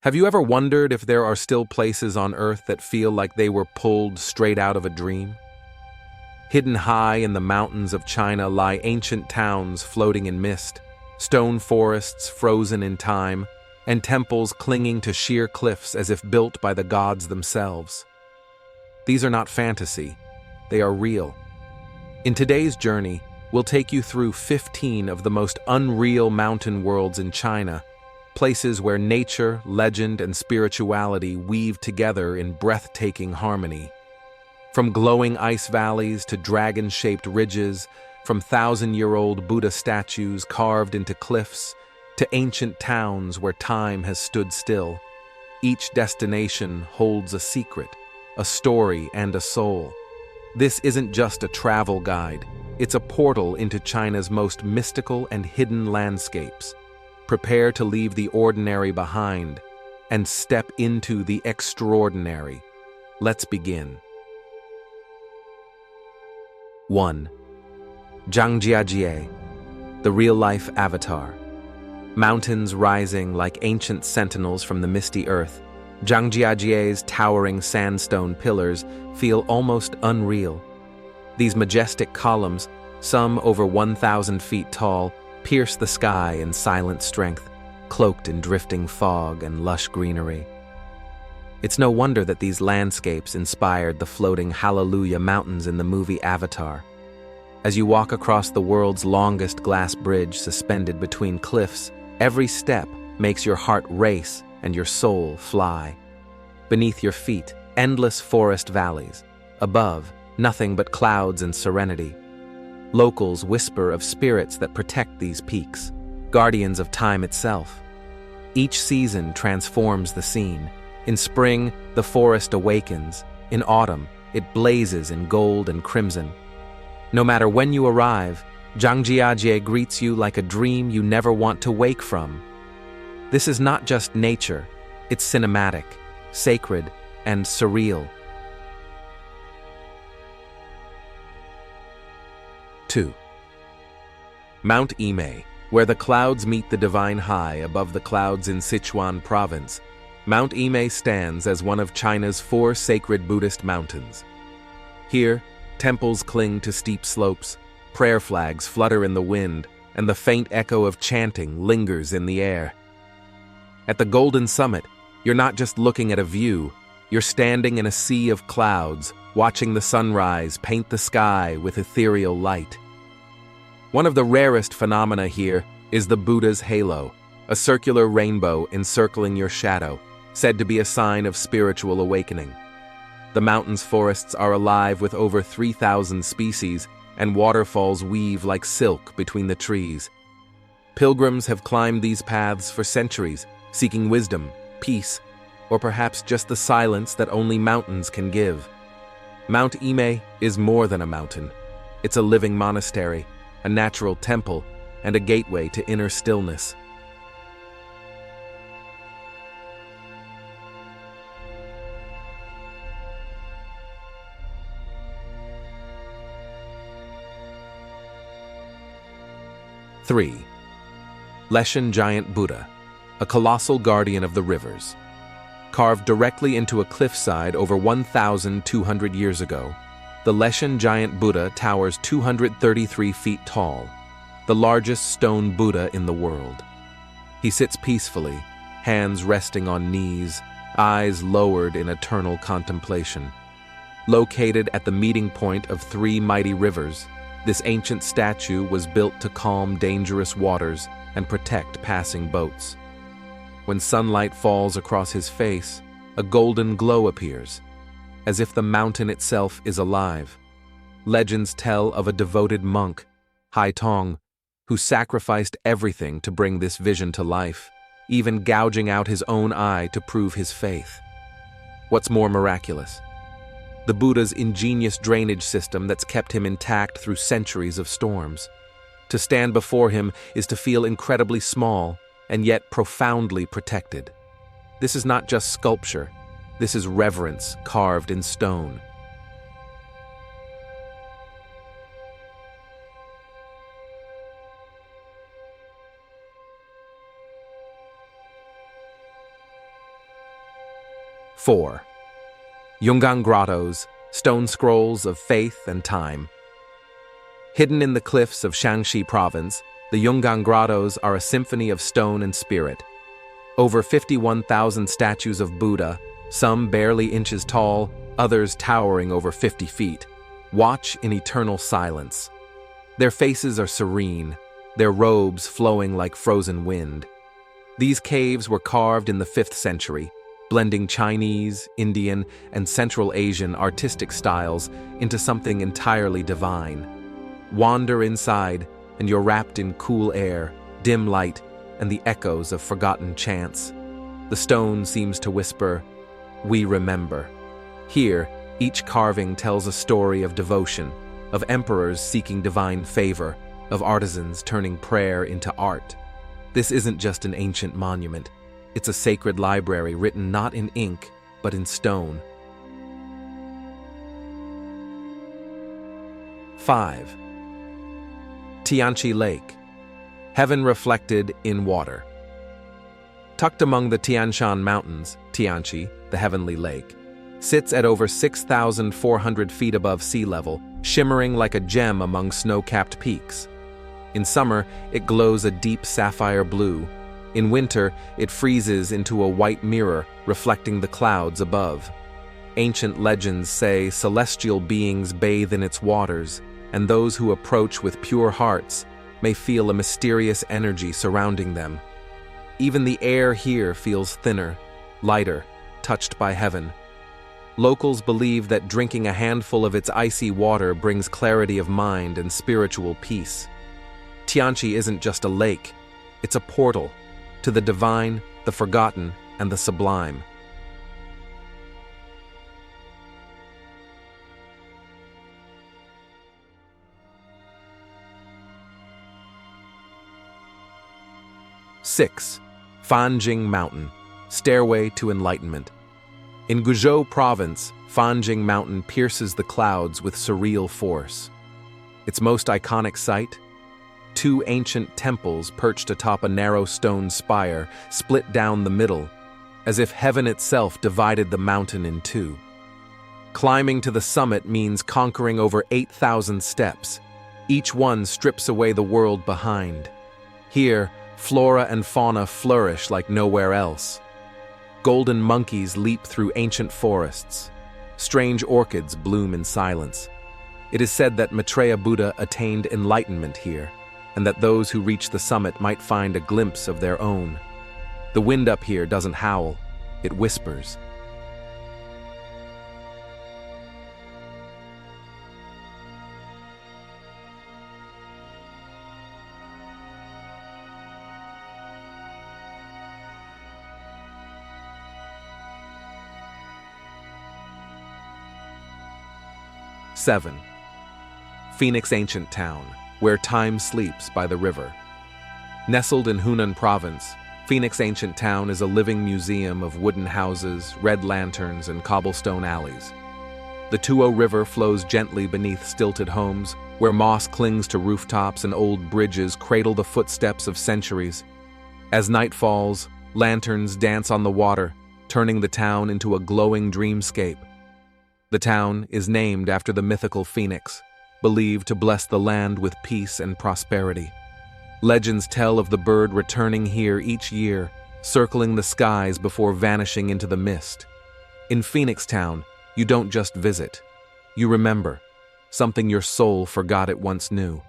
Have you ever wondered if there are still places on Earth that feel like they were pulled straight out of a dream? Hidden high in the mountains of China lie ancient towns floating in mist, stone forests frozen in time, and temples clinging to sheer cliffs as if built by the gods themselves. These are not fantasy, they are real. In today's journey, we'll take you through 15 of the most unreal mountain worlds in China, places where nature, legend, and spirituality weave together in breathtaking harmony. From glowing ice valleys to dragon-shaped ridges, from thousand-year-old Buddha statues carved into cliffs, to ancient towns where time has stood still, each destination holds a secret, a story, and a soul. This isn't just a travel guide, it's a portal into China's most mystical and hidden landscapes. Prepare to leave the ordinary behind and step into the extraordinary. Let's begin. 1. Zhangjiajie, the real-life avatar. Mountains rising like ancient sentinels from the misty earth, Zhangjiajie's towering sandstone pillars feel almost unreal. These majestic columns, some over 1,000 feet tall, pierce the sky in silent strength, cloaked in drifting fog and lush greenery. It's no wonder that these landscapes inspired the floating Hallelujah Mountains in the movie Avatar. As you walk across the world's longest glass bridge suspended between cliffs, every step makes your heart race and your soul fly. Beneath your feet, endless forest valleys. Above, nothing but clouds and serenity. Locals whisper of spirits that protect these peaks, guardians of time itself. Each season transforms the scene. In spring, the forest awakens. In autumn, it blazes in gold and crimson. No matter when you arrive, Zhangjiajie greets you like a dream you never want to wake from. This is not just nature, it's cinematic, sacred, and surreal. 2. Mount Emei, where the clouds meet the divine high above the clouds in Sichuan province. Mount Emei stands as one of China's 4 sacred Buddhist mountains. Here, temples cling to steep slopes, prayer flags flutter in the wind, and the faint echo of chanting lingers in the air. At the golden summit, you're not just looking at a view, you're standing in a sea of clouds, watching the sunrise paint the sky with ethereal light. One of the rarest phenomena here is the Buddha's halo, a circular rainbow encircling your shadow, said to be a sign of spiritual awakening. The mountain's forests are alive with over 3,000 species, and waterfalls weave like silk between the trees. Pilgrims have climbed these paths for centuries, seeking wisdom, peace, or perhaps just the silence that only mountains can give. Mount Emei is more than a mountain. It's a living monastery, a natural temple, and a gateway to inner stillness. Three. Leshan Giant Buddha, a colossal guardian of the rivers. Carved directly into a cliffside over 1,200 years ago, the Leshan Giant Buddha towers 233 feet tall, the largest stone Buddha in the world. He sits peacefully, hands resting on knees, eyes lowered in eternal contemplation. Located at the meeting point of 3 mighty rivers, this ancient statue was built to calm dangerous waters and protect passing boats. When sunlight falls across his face, a golden glow appears, as if the mountain itself is alive. Legends tell of a devoted monk, Hai Tong, who sacrificed everything to bring this vision to life, even gouging out his own eye to prove his faith. What's more miraculous? The Buddha's ingenious drainage system that's kept him intact through centuries of storms. To stand before him is to feel incredibly small and yet profoundly protected. This is not just sculpture. This is reverence carved in stone. 4. Yungang Grottoes, stone scrolls of faith and time. Hidden in the cliffs of Shaanxi province, the Yungang Grottoes are a symphony of stone and spirit. Over 51,000 statues of Buddha, some barely inches tall, others towering over 50 feet, watch in eternal silence. Their faces are serene, their robes flowing like frozen wind. These caves were carved in the 5th century, blending Chinese, Indian, and Central Asian artistic styles into something entirely divine. Wander inside, and you're wrapped in cool air, dim light, and the echoes of forgotten chants. The stone seems to whisper, "We remember." Here, each carving tells a story of devotion, of emperors seeking divine favor, of artisans turning prayer into art. This isn't just an ancient monument. It's a sacred library written not in ink, but in stone. 5. Tianchi Lake, heaven reflected in water. Tucked among the Tianshan Mountains, Tianchi, the heavenly lake, sits at over 6,400 feet above sea level, shimmering like a gem among snow-capped peaks. In summer, it glows a deep sapphire blue. In winter, it freezes into a white mirror, reflecting the clouds above. Ancient legends say celestial beings bathe in its waters, and those who approach with pure hearts may feel a mysterious energy surrounding them. Even the air here feels thinner, lighter, touched by heaven. Locals believe that drinking a handful of its icy water brings clarity of mind and spiritual peace. Tianchi isn't just a lake, it's a portal to the divine, the forgotten, and the sublime. Six. Fanjing Mountain, Stairway to Enlightenment. In Guizhou Province, Fanjing Mountain pierces the clouds with surreal force. Its most iconic sight? 2 ancient temples perched atop a narrow stone spire, split down the middle, as if heaven itself divided the mountain in two. Climbing to the summit means conquering over 8,000 steps. Each one strips away the world behind. Here, flora and fauna flourish like nowhere else. Golden monkeys leap through ancient forests. Strange orchids bloom in silence. It is said that Maitreya Buddha attained enlightenment here, and that those who reach the summit might find a glimpse of their own. The wind up here doesn't howl, it whispers. Seven. Phoenix Ancient Town, where time sleeps by the river. Nestled in Hunan Province, Phoenix Ancient Town is a living museum of wooden houses, red lanterns, and cobblestone alleys. The Tuo River flows gently beneath stilted homes, where moss clings to rooftops and old bridges cradle the footsteps of centuries. As night falls, lanterns dance on the water, turning the town into a glowing dreamscape. The town is named after the mythical phoenix, believed to bless the land with peace and prosperity. Legends tell of the bird returning here each year, circling the skies before vanishing into the mist. In Phoenix Town, you don't just visit. You remember, something your soul forgot it once knew.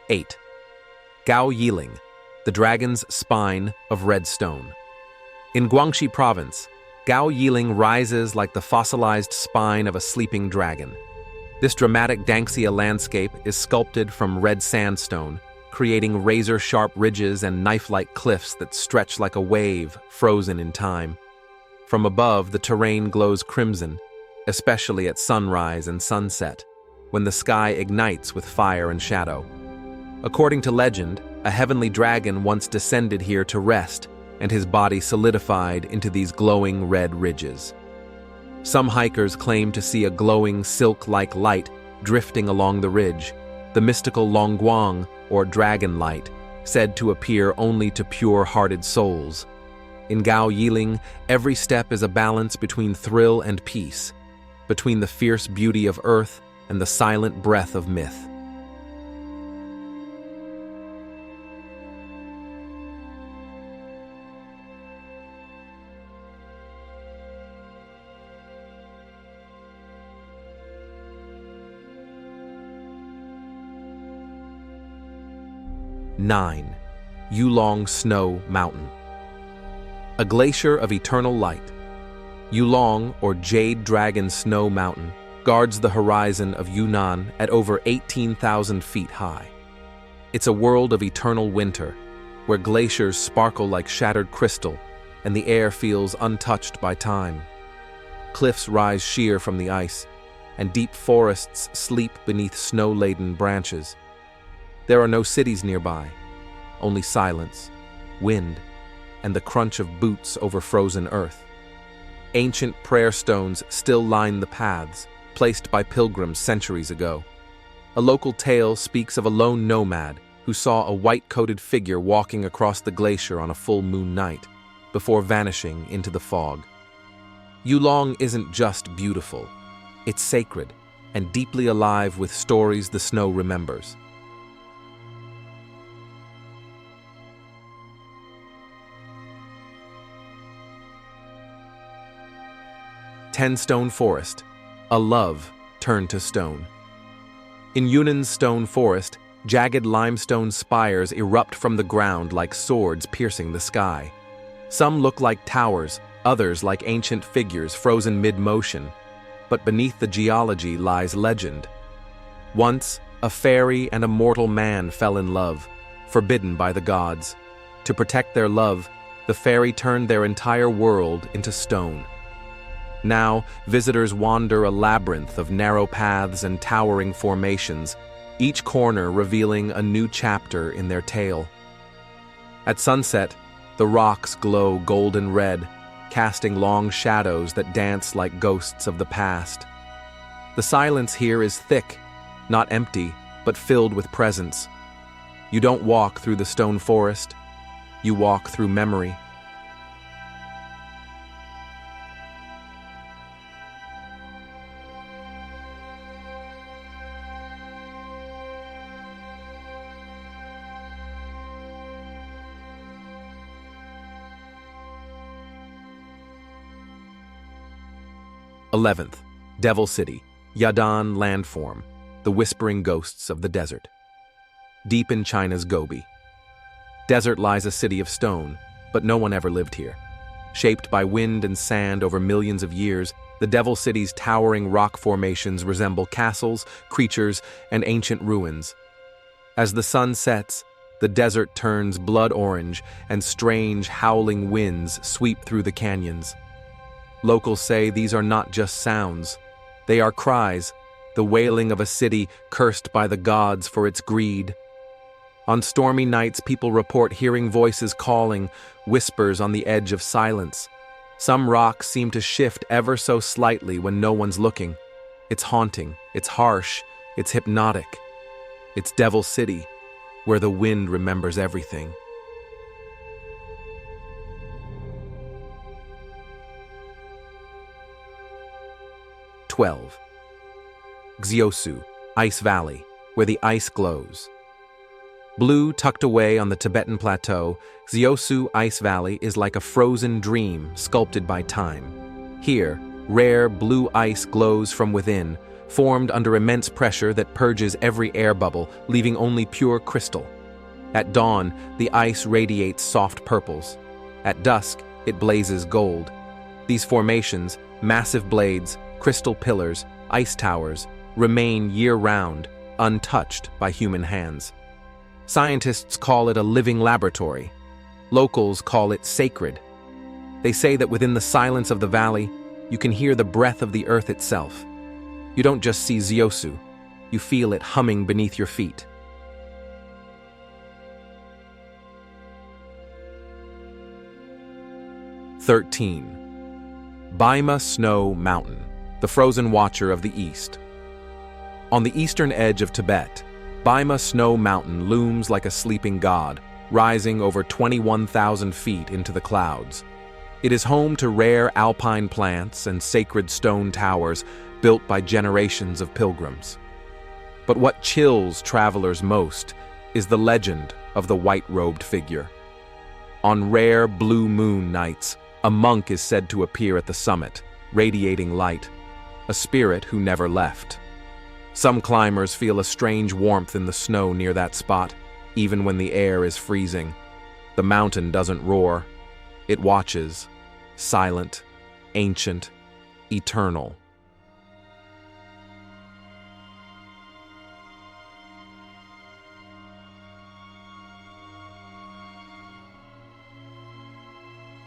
Eight. Gao Yiling, the dragon's spine of red stone. In Guangxi Province, Gao Yiling rises like the fossilized spine of a sleeping dragon. This dramatic Danxia landscape is sculpted from red sandstone, creating razor-sharp ridges and knife-like cliffs that stretch like a wave frozen in time. From above, the terrain glows crimson, especially at sunrise and sunset, when the sky ignites with fire and shadow. According to legend, A heavenly dragon once descended here to rest, and his body solidified into these glowing red ridges. Some hikers claim to see a glowing silk-like light drifting along the ridge, the mystical Longguang, or dragon light, said to appear only to pure-hearted souls. In Gao Yiling, every step is a balance between thrill and peace, between the fierce beauty of earth and the silent breath of myth. Nine, Yulong Snow Mountain. A glacier of eternal light. Yulong, or Jade Dragon Snow Mountain, guards the horizon of Yunnan at over 18,000 feet high. It's a world of eternal winter, where glaciers sparkle like shattered crystal and the air feels untouched by time. Cliffs rise sheer from the ice, and deep forests sleep beneath snow-laden branches. There are no cities nearby, only silence, wind, and the crunch of boots over frozen earth. Ancient prayer stones still line the paths, placed by pilgrims centuries ago. A local tale speaks of a lone nomad who saw a white-coated figure walking across the glacier on a full moon night, before vanishing into the fog. Yulong isn't just beautiful, it's sacred and deeply alive with stories the snow remembers. Ten-Stone Forest, a love turned to stone. In Yunnan's stone forest, jagged limestone spires erupt from the ground like swords piercing the sky. Some look like towers, others like ancient figures frozen mid-motion, but beneath the geology lies legend. Once, a fairy and a mortal man fell in love, forbidden by the gods. To protect their love, the fairy turned their entire world into stone. Now, visitors wander a labyrinth of narrow paths and towering formations, each corner revealing a new chapter in their tale. At sunset, the rocks glow golden red, casting long shadows that dance like ghosts of the past. The silence here is thick, not empty, but filled with presence. You don't walk through the stone forest, you walk through memory. Eleventh, Devil City, Yadan Landform, the whispering ghosts of the desert. Deep in China's Gobi. Desert lies a city of stone, but no one ever lived here. Shaped by wind and sand over millions of years, the Devil City's towering rock formations resemble castles, creatures, and ancient ruins. As the sun sets, the desert turns blood orange and strange, howling winds sweep through the canyons. Locals say these are not just sounds. They are cries, the wailing of a city cursed by the gods for its greed. On stormy nights, people report hearing voices calling, whispers on the edge of silence. Some rocks seem to shift ever so slightly when no one's looking. It's haunting, it's harsh, it's hypnotic. It's Devil City, where the wind remembers everything. 12. Xyosu, Ice Valley, where the ice glows. Blue tucked away on the Tibetan plateau, Xyosu Ice Valley is like a frozen dream sculpted by time. Here, rare blue ice glows from within, formed under immense pressure that purges every air bubble, leaving only pure crystal. At dawn, the ice radiates soft purples. At dusk, it blazes gold. These formations, massive blades, crystal pillars, ice towers, remain year-round, untouched by human hands. Scientists call it a living laboratory. Locals call it sacred. They say that within the silence of the valley, you can hear the breath of the earth itself. You don't just see Xyosu, you feel it humming beneath your feet. 13. Baima Snow Mountain, the frozen watcher of the east. On the eastern edge of Tibet, Baima Snow Mountain looms like a sleeping god, rising over 21,000 feet into the clouds. It is home to rare alpine plants and sacred stone towers built by generations of pilgrims. But what chills travelers most is the legend of the white-robed figure. On rare blue moon nights, a monk is said to appear at the summit, radiating light, a spirit who never left. Some climbers feel a strange warmth in the snow near that spot, even when the air is freezing. The mountain doesn't roar. It watches, silent, ancient, eternal.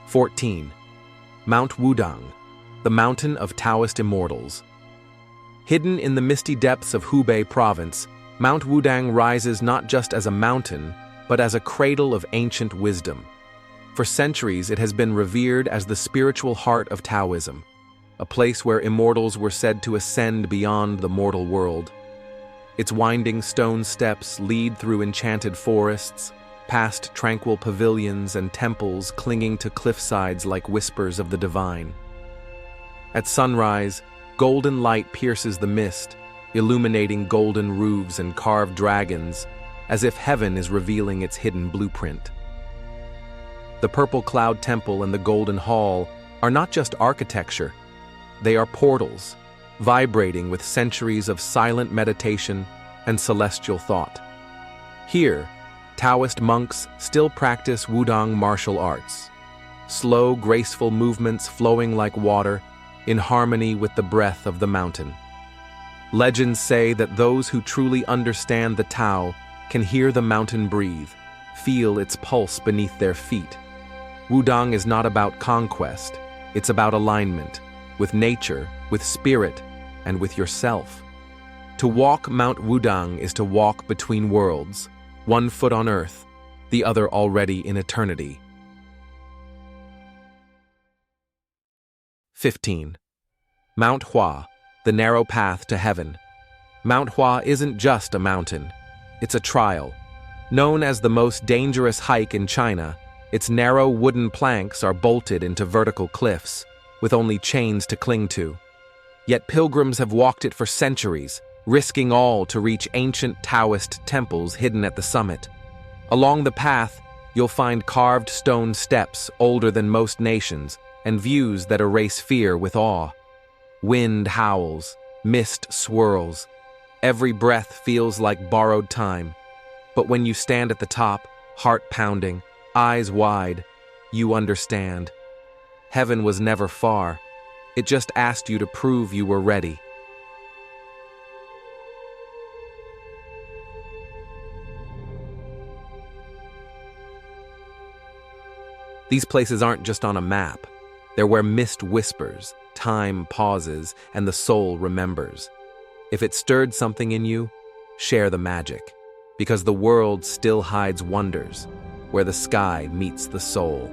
(14) Mount Wudang, the mountain of Taoist immortals. Hidden in the misty depths of Hubei province, Mount Wudang rises not just as a mountain, but as a cradle of ancient wisdom. For centuries, it has been revered as the spiritual heart of Taoism, a place where immortals were said to ascend beyond the mortal world. Its winding stone steps lead through enchanted forests, past tranquil pavilions and temples clinging to cliffsides like whispers of the divine. At sunrise, golden light pierces the mist, illuminating golden roofs and carved dragons, as if heaven is revealing its hidden blueprint. The Purple Cloud Temple and the Golden Hall are not just architecture, they are portals, vibrating with centuries of silent meditation and celestial thought. Here, Taoist monks still practice Wudang martial arts, slow, graceful movements flowing like water, in harmony with the breath of the mountain. Legends say that those who truly understand the Tao can hear the mountain breathe, feel its pulse beneath their feet. Wudang is not about conquest, it's about alignment, with nature, with spirit, and with yourself. To walk Mount Wudang is to walk between worlds, one foot on earth, the other already in eternity. 15. Mount Hua, the narrow path to heaven. Mount Hua isn't just a mountain, it's a trial. Known as the most dangerous hike in China, its narrow wooden planks are bolted into vertical cliffs, with only chains to cling to. Yet pilgrims have walked it for centuries, risking all to reach ancient Taoist temples hidden at the summit. Along the path, you'll find carved stone steps older than most nations, and views that erase fear with awe. Wind howls, mist swirls. Every breath feels like borrowed time. But when you stand at the top, heart pounding, eyes wide, you understand. Heaven was never far. It just asked you to prove you were ready. These places aren't just on a map. They're where mist whispers, time pauses, and the soul remembers. If it stirred something in you, share the magic, because the world still hides wonders, where the sky meets the soul.